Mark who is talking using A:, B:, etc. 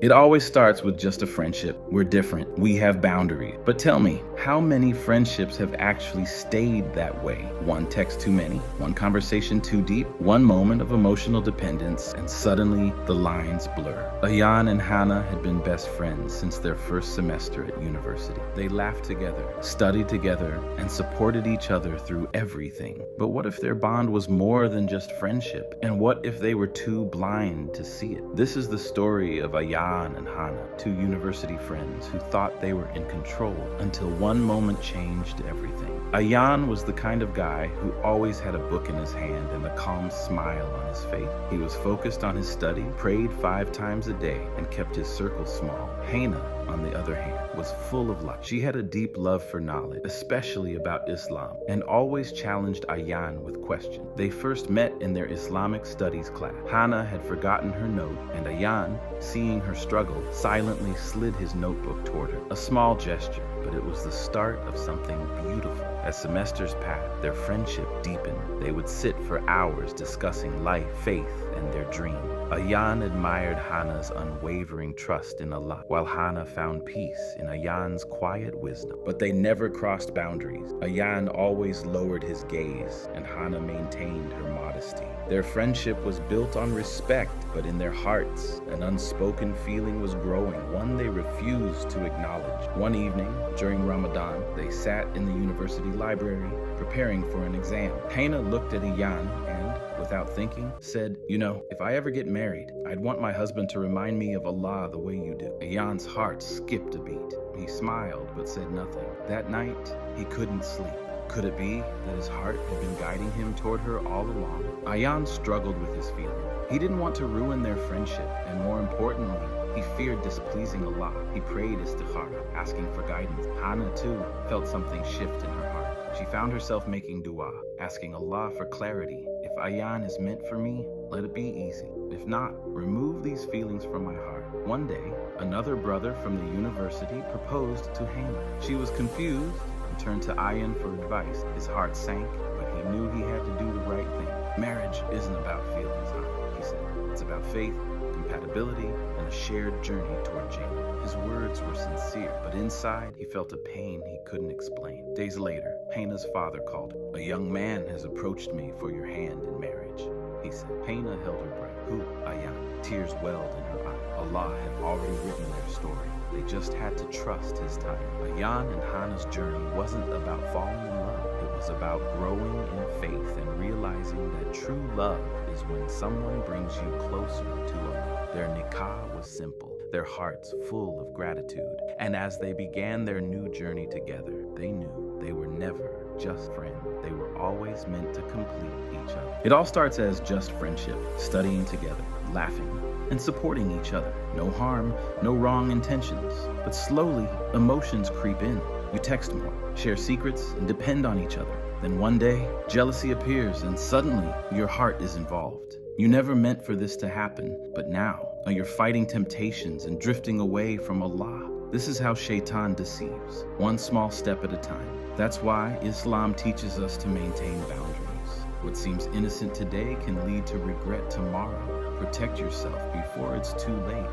A: It always starts with just a friendship. We're different. We have boundaries. But tell me, how many friendships have actually stayed that way? One text too many, one conversation too deep, one moment of emotional dependence, and suddenly the lines blur. Ayan and Hannah had been best friends since their first semester at university. They laughed together, studied together, and supported each other through everything. But what if their bond was more than just friendship? And what if they were too blind to see it? This is the story of Ayan and Hannah, two university friends who thought they were in control until one moment changed everything. Ayan was the kind of guy who always had a book in his hand and a calm smile on his face. He was focused on his study, prayed 5 times a day, and kept his circle small. Hannah, on the other hand, was full of life. She had a deep love for knowledge, especially about Islam, and always challenged Ayan with questions. They first met in their Islamic studies class. Hannah had forgotten her note, and Ayan, seeing her struggle, silently slid his notebook toward her. A small gesture, but it was the start of something beautiful. As semesters passed, their friendship deepened. They would sit for hours discussing life, faith, and their dream. Ayan admired Hannah's unwavering trust in Allah, while Hannah found peace in Ayan's quiet wisdom. But they never crossed boundaries. Ayan always lowered his gaze, and Hannah maintained her modesty. Their friendship was built on respect, but in their hearts, an unspoken feeling was growing, one they refused to acknowledge. One evening, during Ramadan, they sat in the university library, preparing for an exam. Hannah looked at Ayan and, without thinking, said, "You know, if I ever get married, I'd want my husband to remind me of Allah the way you do." Ayan's heart skipped a beat. He smiled but said nothing. That night, he couldn't sleep. Could it be that his heart had been guiding him toward her all along? Ayan struggled with his feeling. He didn't want to ruin their friendship, and more importantly, he feared displeasing Allah. He prayed istikhara, asking for guidance. Hannah, too, felt something shift in her heart. She found herself making dua, asking Allah for clarity. If Ayan is meant for me, let it be easy. If not, remove these feelings from my heart. One day, another brother from the university proposed to Hannah. She was confused and turned to Ayan for advice. His heart sank, but he knew he had to do the right thing. Marriage isn't about feelings, Hannah, he said. It's about faith, compatibility, and a shared journey toward Jannah. His words were sincere, but inside he felt a pain he couldn't explain. Days later, Hannah's father called. "A young man has approached me for your hand in marriage," he said. Hannah held her breath. Who? Ayan. Tears welled in her eyes. Allah had already written their story. They just had to trust his time. Ayan and Hannah's journey wasn't about falling in love. It was about growing in faith and realizing that true love is when someone brings you closer to Allah. Their nikah was simple, their hearts full of gratitude. And as they began their new journey together, they knew they were never just friends. They were always meant to complete each other. It all starts as just friendship, studying together, laughing, and supporting each other. No harm, no wrong intentions. But slowly, emotions creep in. You text more, share secrets, and depend on each other. Then one day, jealousy appears, and suddenly, your heart is involved. You never meant for this to happen, but now you're fighting temptations and drifting away from Allah. This is how Shaytan deceives, one small step at a time. That's why Islam teaches us to maintain boundaries. What seems innocent today can lead to regret tomorrow. Protect yourself before it's too late.